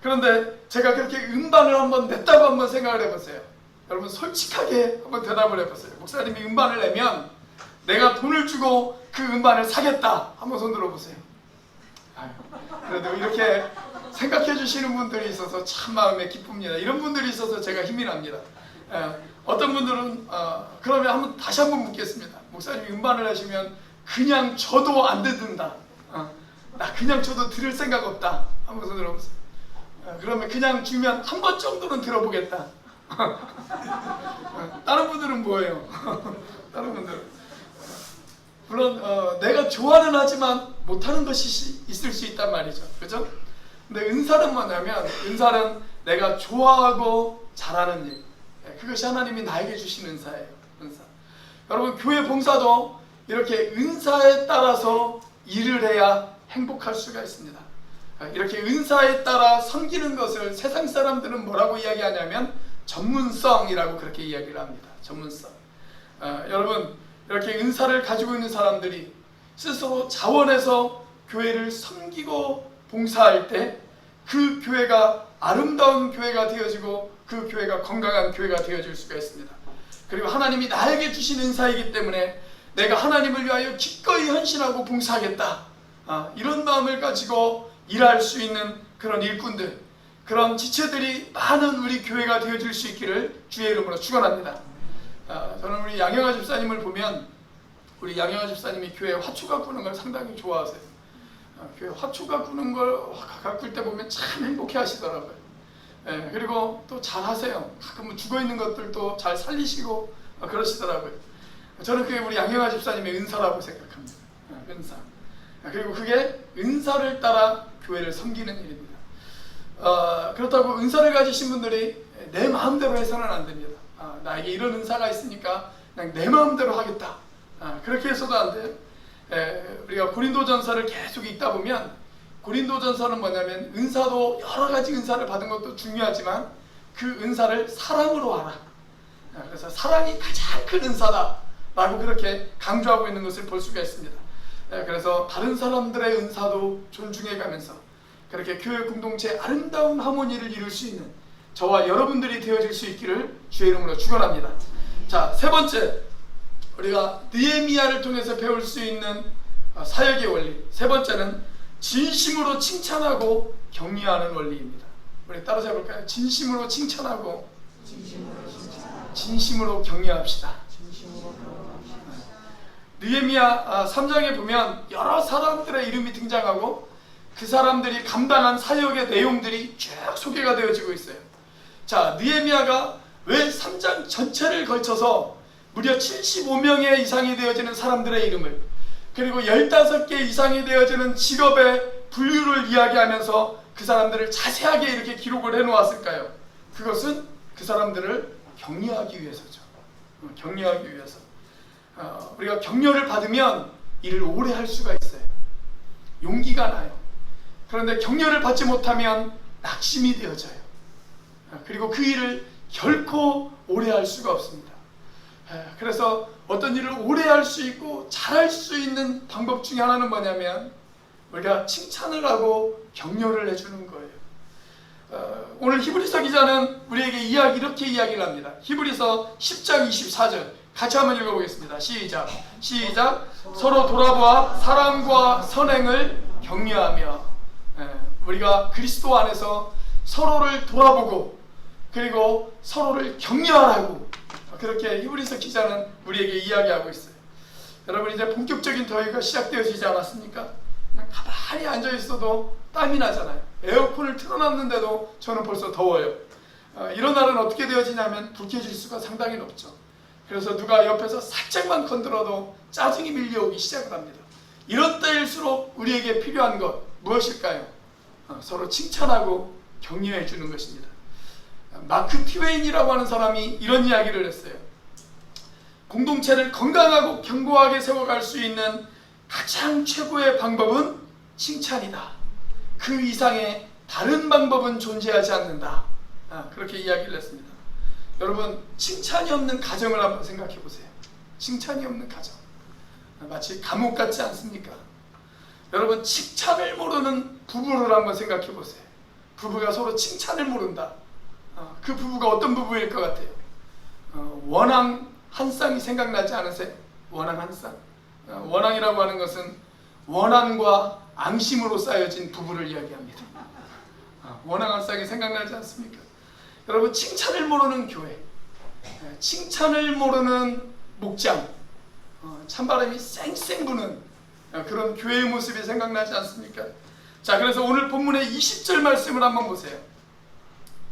그런데 제가 그렇게 음반을 한번 냈다고 한번 생각을 해보세요. 여러분, 솔직하게 한번 대답을 해보세요. 목사님이 음반을 내면 내가 돈을 주고 그 음반을 사겠다. 한번 손 들어보세요. 그래도 이렇게 생각해 주시는 분들이 있어서 참 마음에 기쁩니다. 이런 분들이 있어서 제가 힘이 납니다. 어떤 분들은 그러면 다시 한번 묻겠습니다. 목사님이 음반을 하시면 그냥 줘도 안 듣는다. 나 그냥 줘도 들을 생각 없다. 한번 손 들어보세요. 그러면 그냥 주면 한 번 정도는 들어보겠다. 다른 분들은 뭐예요? 다른 분들은 물론 내가 좋아는 하지만 못하는 것이 있을 수 있단 말이죠. 그죠? 근데 은사는 뭐냐면, 은사는 내가 좋아하고 잘하는 일, 그것이 하나님이 나에게 주신 은사예요. 은사. 여러분, 교회 봉사도 이렇게 은사에 따라서 일을 해야 행복할 수가 있습니다. 이렇게 은사에 따라 섬기는 것을 세상 사람들은 뭐라고 이야기하냐면 전문성이라고 그렇게 이야기를 합니다. 전문성. 여러분, 이렇게 은사를 가지고 있는 사람들이 스스로 자원해서 교회를 섬기고 봉사할 때 그 교회가 아름다운 교회가 되어지고 그 교회가 건강한 교회가 되어질 수가 있습니다. 그리고 하나님이 나에게 주신 은사이기 때문에 내가 하나님을 위하여 기꺼이 헌신하고 봉사하겠다, 이런 마음을 가지고 일할 수 있는 그런 일꾼들, 그런 지체들이 많은 우리 교회가 되어질 수 있기를 주의 이름으로 축원합니다. 저는 우리 양영아 집사님을 보면, 우리 양영아 집사님이 교회 화초가 구는 걸 상당히 좋아하세요. 교회 화초가 구는 걸 가꿀 때 보면 참 행복해 하시더라고요. 그리고 또 잘 하세요. 가끔 죽어있는 것들도 잘 살리시고 그러시더라고요. 저는 그게 우리 양영아 집사님의 은사라고 생각합니다. 은사. 그리고 그게 은사를 따라 교회를 섬기는 일입니다. 그렇다고 은사를 가지신 분들이 내 마음대로 해서는 안 됩니다. 나에게 이런 은사가 있으니까 그냥 내 마음대로 하겠다, 그렇게 해서도 안 돼요. 우리가 고린도전서를 계속 읽다 보면, 고린도전서는 뭐냐면 은사도 여러 가지 은사를 받은 것도 중요하지만 그 은사를 사랑으로 하라, 그래서 사랑이 가장 큰 은사다 라고 그렇게 강조하고 있는 것을 볼 수가 있습니다. 그래서 다른 사람들의 은사도 존중해 가면서 그렇게 교회 공동체의 아름다운 하모니를 이룰 수 있는 저와 여러분들이 되어질 수 있기를 주의 이름으로 축원합니다. 자, 세 번째, 우리가 느헤미야를 통해서 배울 수 있는 사역의 원리, 세 번째는 진심으로 칭찬하고 격려하는 원리입니다. 우리 따라서 해볼까요? 진심으로 칭찬하고 진심으로 격려합시다. 느헤미야 3장에 보면 여러 사람들의 이름이 등장하고 그 사람들이 감당한 사역의 내용들이 쭉 소개가 되어지고 있어요. 자, 느헤미야가 왜 3장 전체를 걸쳐서 무려 75명의 이상이 되어지는 사람들의 이름을, 그리고 15개 이상이 되어지는 직업의 분류를 이야기하면서 그 사람들을 자세하게 이렇게 기록을 해놓았을까요? 그것은 그 사람들을 격려하기 위해서죠. 격려하기 위해서. 우리가 격려를 받으면 일을 오래 할 수가 있어요. 용기가 나요. 그런데 격려를 받지 못하면 낙심이 되어져요. 그리고 그 일을 결코 오래 할 수가 없습니다. 그래서 어떤 일을 오래 할 수 있고 잘할 수 있는 방법 중에 하나는 뭐냐면 우리가 칭찬을 하고 격려를 해주는 거예요. 오늘 히브리서 기자는 우리에게 이렇게 이야기를 합니다. 히브리서 10장 24절 같이 한번 읽어보겠습니다. 시작. 서로 돌아보아 사랑과 선행을 격려하며, 우리가 그리스도 안에서 서로를 돌아보고 그리고 서로를 격려하라고 그렇게 히브리서 기자는 우리에게 이야기하고 있어요. 여러분, 이제 본격적인 더위가 시작되어지지 않았습니까? 그냥 가만히 앉아있어도 땀이 나잖아요. 에어컨을 틀어놨는데도 저는 벌써 더워요. 이런 날은 어떻게 되어지냐면 불쾌지수가 상당히 높죠. 그래서 누가 옆에서 살짝만 건드려도 짜증이 밀려오기 시작을 합니다. 이런 때일수록 우리에게 필요한 것 무엇일까요? 서로 칭찬하고 격려해 주는 것입니다. 마크 트웨인이라고 하는 사람이 이런 이야기를 했어요. 공동체를 건강하고 견고하게 세워갈 수 있는 가장 최고의 방법은 칭찬이다. 그 이상의 다른 방법은 존재하지 않는다. 그렇게 이야기를 했습니다. 여러분, 칭찬이 없는 가정을 한번 생각해 보세요. 칭찬이 없는 가정, 마치 감옥 같지 않습니까? 여러분, 칭찬을 모르는 부부를 한번 생각해 보세요. 부부가 서로 칭찬을 모른다. 그 부부가 어떤 부부일 것 같아요? 원앙 한 쌍이 생각나지 않으세요? 원앙 한 쌍. 원앙이라고 하는 것은 원한과 앙심으로 쌓여진 부부를 이야기합니다. 원앙 한 쌍이 생각나지 않습니까? 여러분, 칭찬을 모르는 교회, 칭찬을 모르는 목장, 찬바람이 쌩쌩 부는 그런 교회의 모습이 생각나지 않습니까? 자, 그래서 오늘 본문의 20절 말씀을 한번 보세요.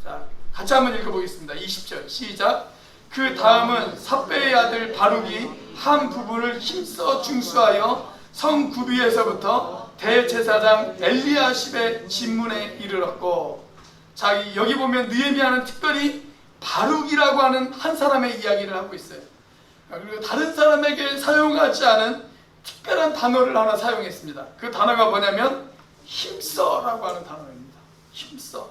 자, 같이 한번 읽어보겠습니다. 20절 시작. 그 다음은 삽배의 아들 바룩이 한 부분을 힘써 중수하여 성 구비에서부터 대제사장 엘리야십의 진문에 이르렀고, 자, 여기 보면 느헤미야는 특별히 바룩이라고 하는 한 사람의 이야기를 하고 있어요. 그리고 다른 사람에게 사용하지 않은 특별한 단어를 하나 사용했습니다. 그 단어가 뭐냐면 힘써라고 하는 단어입니다. 힘써.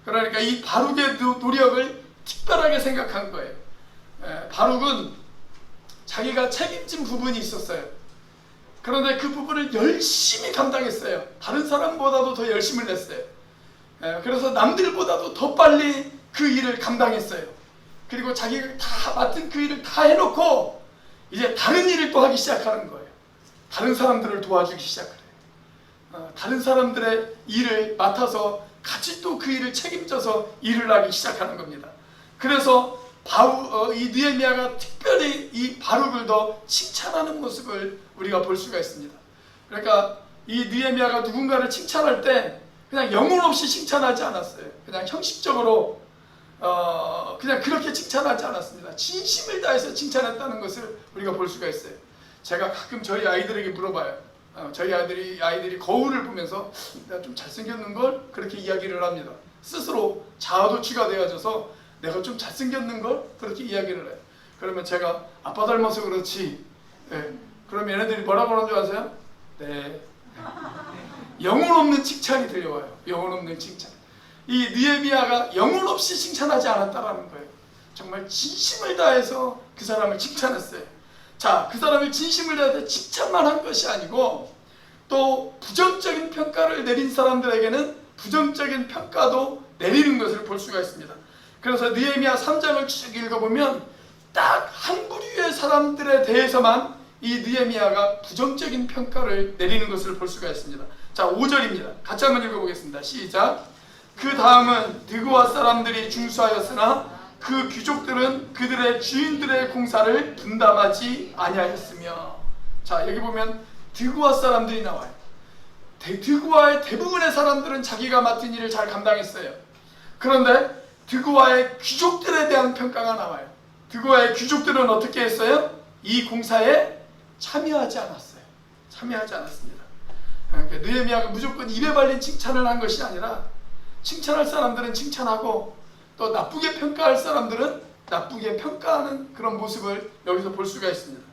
그러니까 이 바룩의 노력을 특별하게 생각한 거예요. 바룩은 자기가 책임진 부분이 있었어요. 그런데 그 부분을 열심히 감당했어요. 다른 사람보다도 더 열심을 냈어요. 그래서 남들보다도 더 빨리 그 일을 감당했어요. 그리고 자기가 다 맡은 그 일을 다 해놓고 이제 다른 일을 또 하기 시작하는 거예요. 다른 사람들을 도와주기 시작을 해요. 다른 사람들의 일을 맡아서 같이 또 그 일을 책임져서 일을 하기 시작하는 겁니다. 그래서 이 느헤미야가 특별히 이 바룩을 더 칭찬하는 모습을 우리가 볼 수가 있습니다. 그러니까 이 느헤미야가 누군가를 칭찬할 때 그냥 영혼 없이 칭찬하지 않았어요. 그냥 형식적으로 그냥 그렇게 칭찬하지 않았습니다. 진심을 다해서 칭찬했다는 것을 우리가 볼 수가 있어요. 제가 가끔 저희 아이들에게 물어봐요. 저희 아이들이 거울을 보면서 내가 좀 잘생겼는걸? 그렇게 이야기를 합니다. 스스로 자아도취가 되어져서 내가 좀 잘생겼는걸? 그렇게 이야기를 해요. 그러면 제가 아빠 닮아서 그렇지. 네. 그러면 얘네들이 뭐라고 하는 줄 아세요? 네. 영혼 없는 칭찬이 들려와요. 영혼 없는 칭찬. 이 느헤미야가 영혼 없이 칭찬하지 않았다라는 거예요. 정말 진심을 다해서 그 사람을 칭찬했어요. 자, 그 사람을 진심을 다해서 칭찬만 한 것이 아니고 또 부정적인 평가를 내린 사람들에게는 부정적인 평가도 내리는 것을 볼 수가 있습니다. 그래서 느헤미야 3장을 쭉 읽어보면 딱 한 부류의 사람들에 대해서만 이 느헤미야가 부정적인 평가를 내리는 것을 볼 수가 있습니다. 자, 5절입니다. 같이 한번 읽어보겠습니다. 시작. 그 다음은 드고아 사람들이 중수하였으나 그 귀족들은 그들의 주인들의 공사를 분담하지 아니하였으며. 자, 여기 보면 드고아 사람들이 나와요. 드고아의 대부분의 사람들은 자기가 맡은 일을 잘 감당했어요. 그런데 드고아의 귀족들에 대한 평가가 나와요. 드고아의 귀족들은 어떻게 했어요? 이 공사에 참여하지 않았어요. 참여하지 않았습니다. 그러니까 느헤미야가 무조건 입에 발린 칭찬을 한 것이 아니라 칭찬할 사람들은 칭찬하고 또 나쁘게 평가할 사람들은 나쁘게 평가하는 그런 모습을 여기서 볼 수가 있습니다.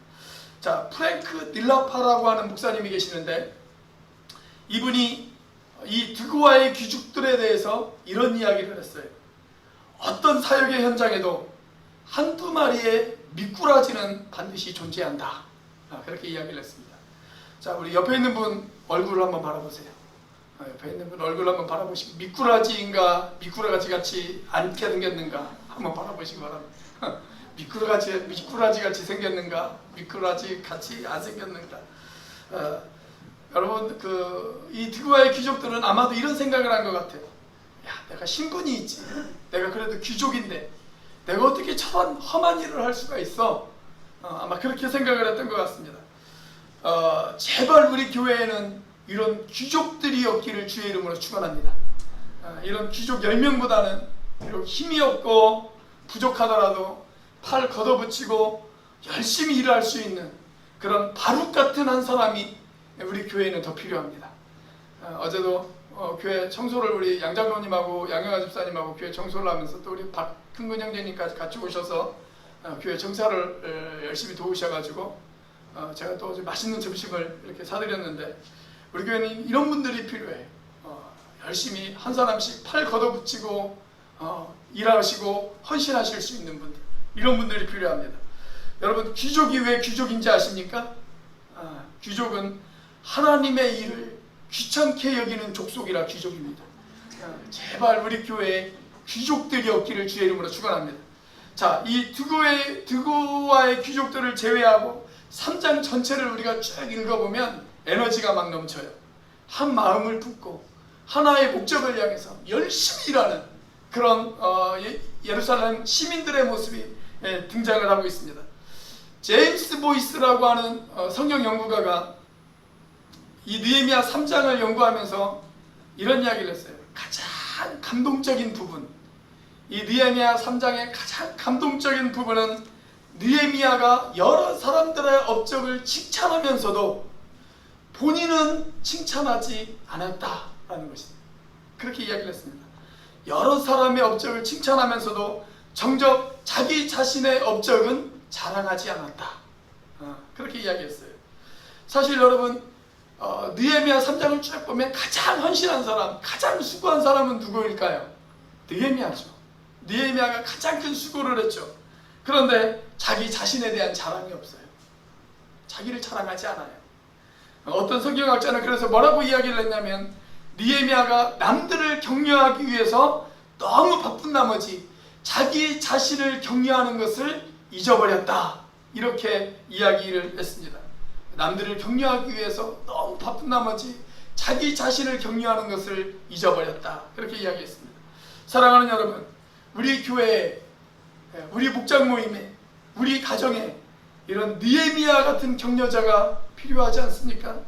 자, 프랭크 닐라파라고 하는 목사님이 계시는데 이분이 이 드고아의 귀족들에 대해서 이런 이야기를 했어요. 어떤 사역의 현장에도 한두 마리의 미꾸라지는 반드시 존재한다. 그렇게 이야기를 했습니다. 자, 우리 옆에 있는 분 얼굴을 한번 바라보세요. 옆에 있는 분 얼굴 한번 바라보시고 미꾸라지인가 미꾸라지 같이 않게 생겼는가 한번 바라보시기 바랍니다. 미꾸라지 같이 생겼는가 미꾸라지 같이 안 생겼는가. 여러분 이 드고아의 귀족들은 아마도 이런 생각을 한 것 같아요. 야, 내가 신분이 있지. 내가 그래도 귀족인데 내가 어떻게 저런 험한 일을 할 수가 있어. 아마 그렇게 생각을 했던 것 같습니다. 제발 우리 교회에는 이런 귀족들이 없기를 주의 이름으로 축원합니다. 이런 귀족 10명보다는 비록 힘이 없고 부족하더라도 팔 걷어붙이고 열심히 일할 수 있는 그런 바룩 같은 한 사람이 우리 교회에는 더 필요합니다. 어제도 교회 청소를 우리 양 장로님하고 양영아 집사님하고 교회 청소를 하면서 또 우리 박흥근 형제님까지 같이 오셔서 교회 청사를 열심히 도우셔가지고 제가 또 맛있는 점심을 이렇게 사드렸는데 우리 교회는 이런 분들이 필요해요. 열심히 한 사람씩 팔 걷어붙이고 일하시고 헌신하실 수 있는 분들, 이런 분들이 필요합니다. 여러분, 귀족이 왜 귀족인지 아십니까? 귀족은 하나님의 일을 귀찮게 여기는 족속이라 귀족입니다. 제발 우리 교회에 귀족들이 없기를 주의 이름으로 축원합니다. 자, 이 드고아의 귀족들을 제외하고 3장 전체를 우리가 쭉 읽어보면 에너지가 막 넘쳐요. 한 마음을 품고 하나의 목적을 향해서 열심히 일하는 그런 예루살렘 시민들의 모습이 등장을 하고 있습니다. 제임스 보이스라고 하는 성경 연구가가 이 느헤미야 3장을 연구하면서 이런 이야기를 했어요. 가장 감동적인 부분, 이 느헤미야 3장의 가장 감동적인 부분은 느헤미야가 여러 사람들의 업적을 칭찬하면서도 본인은 칭찬하지 않았다라는 것입니다. 그렇게 이야기를 했습니다. 여러 사람의 업적을 칭찬하면서도 정작 자기 자신의 업적은 자랑하지 않았다. 그렇게 이야기했어요. 사실 여러분, 느헤미야 3장을 쭉 보면 가장 헌신한 사람, 가장 수고한 사람은 누구일까요? 느헤미야죠. 느헤미야가 가장 큰 수고를 했죠. 그런데 자기 자신에 대한 자랑이 없어요. 자기를 자랑하지 않아요. 어떤 성경학자는 그래서 뭐라고 이야기를 했냐면, 느헤미야가 남들을 격려하기 위해서 너무 바쁜 나머지 자기 자신을 격려하는 것을 잊어버렸다, 이렇게 이야기를 했습니다. 남들을 격려하기 위해서 너무 바쁜 나머지 자기 자신을 격려하는 것을 잊어버렸다, 그렇게 이야기했습니다. 사랑하는 여러분, 우리 교회에, 우리 목장 모임에, 우리 가정에 이런 느헤미야 같은 격려자가 필요하지 않습니까?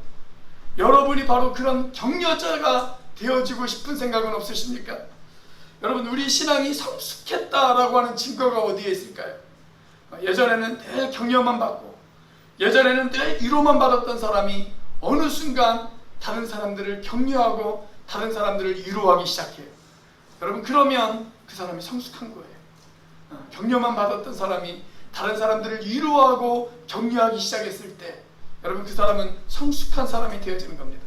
여러분이 바로 그런 격려자가 되어지고 싶은 생각은 없으십니까? 여러분, 우리 신앙이 성숙했다라고 하는 증거가 어디에 있을까요? 예전에는 늘 격려만 받고, 예전에는 늘 위로만 받았던 사람이 어느 순간 다른 사람들을 격려하고 다른 사람들을 위로하기 시작해요. 여러분, 그러면 그 사람이 성숙한 거예요. 격려만 받았던 사람이 다른 사람들을 위로하고 격려하기 시작했을 때, 여러분, 그 사람은 성숙한 사람이 되어지는 겁니다.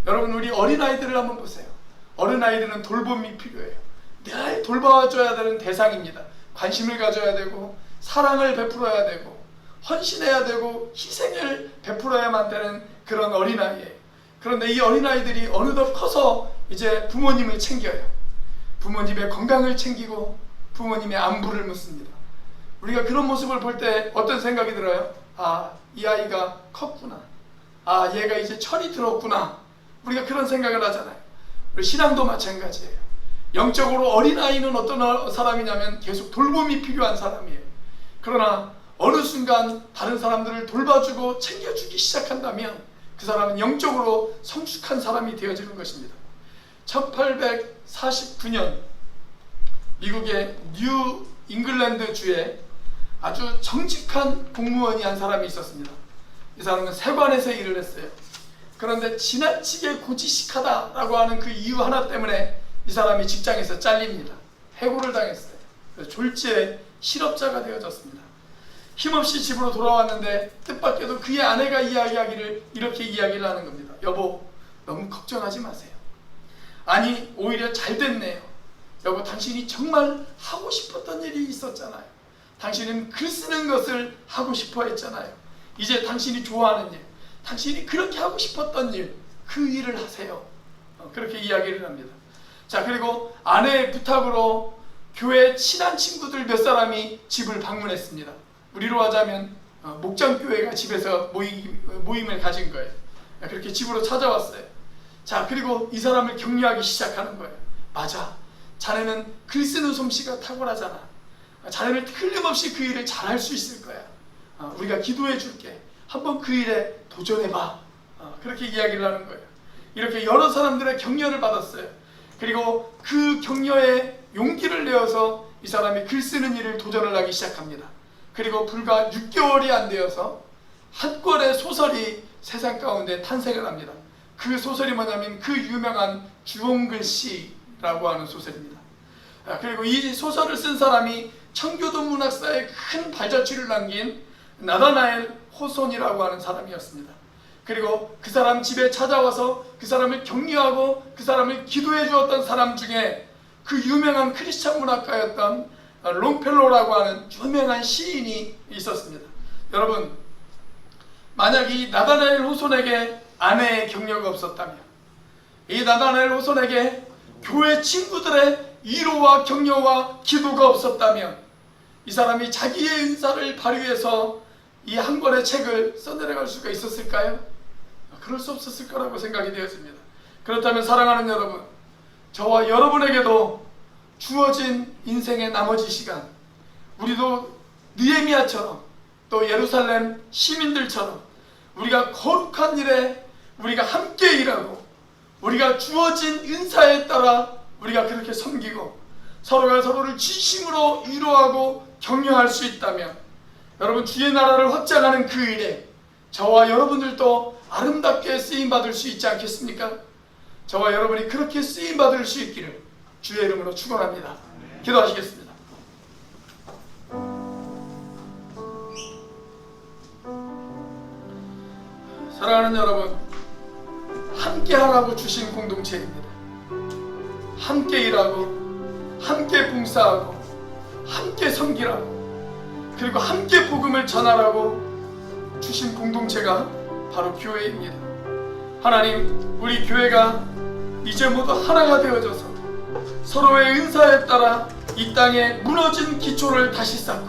여러분, 우리 어린아이들을 한번 보세요. 어린아이들은 돌봄이 필요해요. 늘 돌봐줘야 되는 대상입니다. 관심을 가져야 되고, 사랑을 베풀어야 되고, 헌신해야 되고, 희생을 베풀어야만 되는 그런 어린아이예요. 그런데 이 어린아이들이 어느덧 커서 이제 부모님을 챙겨요. 부모님의 건강을 챙기고 부모님의 안부를 묻습니다. 우리가 그런 모습을 볼 때 어떤 생각이 들어요? 아, 이 아이가 컸구나. 아, 얘가 이제 철이 들었구나. 우리가 그런 생각을 하잖아요. 우리 신앙도 마찬가지예요. 영적으로 어린아이는 어떤 사람이냐면 계속 돌봄이 필요한 사람이에요. 그러나 어느 순간 다른 사람들을 돌봐주고 챙겨주기 시작한다면 그 사람은 영적으로 성숙한 사람이 되어지는 것입니다. 1849년 미국의 뉴 잉글랜드 주에 아주 정직한 공무원이 한 사람이 있었습니다. 이 사람은 세관에서 일을 했어요. 그런데 지나치게 고지식하다라고 하는 그 이유 하나 때문에 이 사람이 직장에서 잘립니다. 해고를 당했어요. 그래서 졸지에 실업자가 되어졌습니다. 힘없이 집으로 돌아왔는데 뜻밖에도 그의 아내가 이야기하기를 이렇게 이야기를 하는 겁니다. 여보, 너무 걱정하지 마세요. 아니, 오히려 잘 됐네요. 여보, 당신이 정말 하고 싶었던 일이 있었잖아요. 당신은 글 쓰는 것을 하고 싶어 했잖아요. 이제 당신이 좋아하는 일, 당신이 그렇게 하고 싶었던 일, 그 일을 하세요. 그렇게 이야기를 합니다. 자, 그리고 아내의 부탁으로 교회 친한 친구들 몇 사람이 집을 방문했습니다. 우리로 하자면 목장교회가 집에서 모임을 가진 거예요. 그렇게 집으로 찾아왔어요. 자, 그리고 이 사람을 격려하기 시작하는 거예요. 맞아, 자네는 글 쓰는 솜씨가 탁월하잖아. 자네는 틀림없이 그 일을 잘할 수 있을 거야. 우리가 기도해 줄게. 한번 그 일에 도전해봐. 그렇게 이야기를 하는 거예요. 이렇게 여러 사람들의 격려를 받았어요. 그리고 그 격려에 용기를 내어서 이 사람이 글 쓰는 일을 도전을 하기 시작합니다. 그리고 불과 6개월이 안 되어서 한 권의 소설이 세상 가운데 탄생을 합니다. 그 소설이 뭐냐면 그 유명한 주홍글 시라고 하는 소설입니다. 그리고 이 소설을 쓴 사람이 청교도 문학사에 큰 발자취를 남긴 나다나엘 호손이라고 하는 사람이었습니다. 그리고 그 사람 집에 찾아와서 그 사람을 격려하고 그 사람을 기도해 주었던 사람 중에 그 유명한 크리스찬 문학가였던 롱펠로라고 하는 유명한 시인이 있었습니다. 여러분, 만약 이 나다나엘 호손에게 아내의 격려가 없었다면, 이 나다나엘 호손에게 교회 친구들의 위로와 격려와 기도가 없었다면, 이 사람이 자기의 은사를 발휘해서 이 한 권의 책을 써내려갈 수가 있었을까요? 그럴 수 없었을 거라고 생각이 되었습니다. 그렇다면 사랑하는 여러분, 저와 여러분에게도 주어진 인생의 나머지 시간, 우리도 느헤미야처럼 또 예루살렘 시민들처럼 우리가 거룩한 일에 우리가 함께 일하고 우리가 주어진 은사에 따라 우리가 그렇게 섬기고 서로가 서로를 진심으로 위로하고 격려할 수 있다면 여러분 주의 나라를 확장하는 그 일에 저와 여러분들도 아름답게 쓰임받을 수 있지 않겠습니까? 저와 여러분이 그렇게 쓰임받을 수 있기를 주의 이름으로 축원합니다. 기도하시겠습니다. 사랑하는 여러분, 함께 하라고 주신 공동체입니다. 함께 일하고 함께 봉사하고 함께 섬기라고 그리고 함께 복음을 전하라고 주신 공동체가 바로 교회입니다. 하나님, 우리 교회가 이제 모두 하나가 되어져서 서로의 은사에 따라 이 땅에 무너진 기초를 다시 쌓고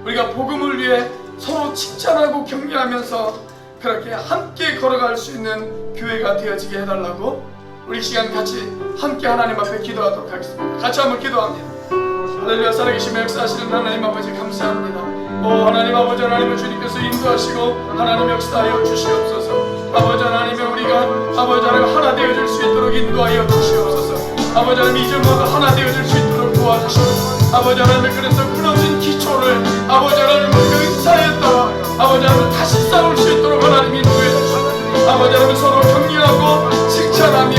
우리가 복음을 위해 서로 칭찬하고 격려하면서 그렇게 함께 걸어갈 수 있는 교회가 되어지게 해달라고 우리 시간 같이 함께 하나님 앞에 기도하도록 하겠습니다. 같이 한번 기도합니다. 할렐루야. 살아계시며 역사하시는 하나님 아버지 감사합니다. 하나님 아버지, 하나님을 주님께서 인도하시고 하나님 역사하여 주시옵소서. 아버지 하나님의 우리가 아버지 하나님 하나 되어질 수 있도록 인도하여 주시옵소서. 아버지 하나님 이제 모두 하나 되어질 수 있도록 도와주시고 아버지 하나님 그래서 무너진 기초를 아버지 하나님 우리가 은사에 따라 아버지 하나님 다시 쌓을 수 있도록 하나님 인도해 주시고 아버지 하나님 서로 격려하고 칭찬하며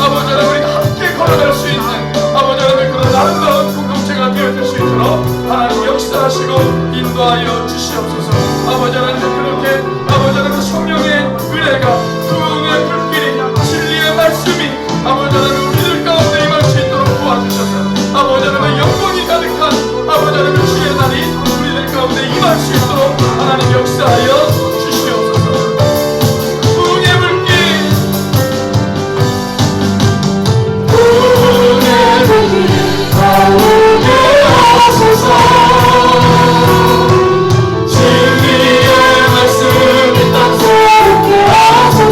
아버지 하나님 우리가 함께 걸어갈 수 있는 아버지 하나님 그런 아름다운 공동체가 되어질 수 있도록 하나님 역사하시고 인도하여 주시옵소서. 아버지 하나님 그렇게 아버지 하나님 성령의 은혜가 부흥의 불길이 진리의 말씀이 아버지 하나님 우리들 가운데 임할 수 있도록 도와주셔서 아버지 하나님의 영광이 가득한 아버지 하나님의 주의 날이 우리들 가운데 임할 수 있도록 하나님 역사하여 주시옵소서. 부흥의 불길 부흥의 불길 가오게 하소서. 진리의 말씀이 땅 새롭게 하소서.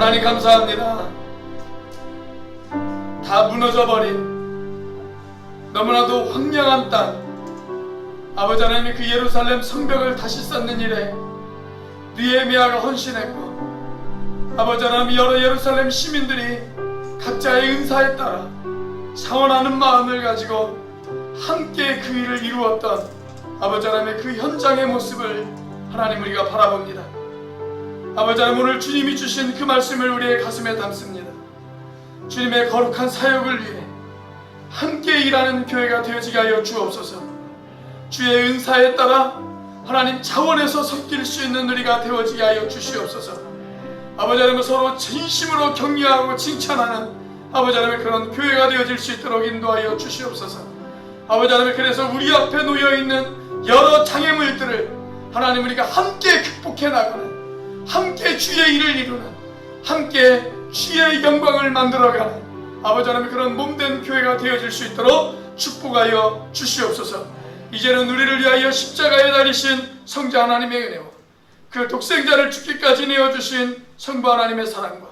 하나님 감사합니다. 다 무너져버린 너무나도 황량한 땅, 아버지 하나님이 그 예루살렘 성벽을 다시 쌓는 일에 느헤미야가 헌신했고, 아버지 하나님 여러 예루살렘 시민들이 각자의 은사에 따라 자원하는 마음을 가지고 함께 그 일을 이루었던 아버지 하나님의 그 현장의 모습을 하나님 우리가 바라봅니다. 아버지 하나님, 오늘 주님이 주신 그 말씀을 우리의 가슴에 담습니다. 주님의 거룩한 사역을 위해 함께 일하는 교회가 되어지게 하여 주옵소서. 주의 은사에 따라 하나님 차원에서 섞일 수 있는 우리가 되어지게 하여 주시옵소서. 아버지 하나님, 서로 진심으로 격려하고 칭찬하는 아버지 하나님의 그런 교회가 되어질 수 있도록 인도하여 주시옵소서. 아버지 하나님, 그래서 우리 앞에 놓여있는 여러 장애물들을 하나님 우리가 함께 극복해 나가는, 함께 주의 일을 이루는, 함께 주의 영광을 만들어가는 아버지 하나님 그런 몸된 교회가 되어질 수 있도록 축복하여 주시옵소서. 이제는 우리를 위하여 십자가에 달리신 성자 하나님의 은혜와 그 독생자를 죽기까지 내어주신 성부 하나님의 사랑과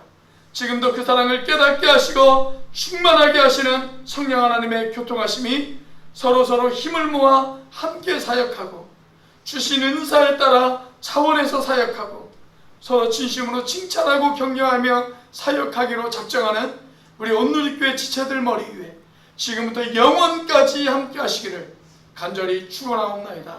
지금도 그 사랑을 깨닫게 하시고 충만하게 하시는 성령 하나님의 교통하심이 서로 힘을 모아 함께 사역하고 주신 은사에 따라 차원에서 사역하고 서로 진심으로 칭찬하고 격려하며 사역하기로 작정하는 우리 온누리교회 지체들 머리 위에 지금부터 영원까지 함께 하시기를 간절히 축원하옵나이다.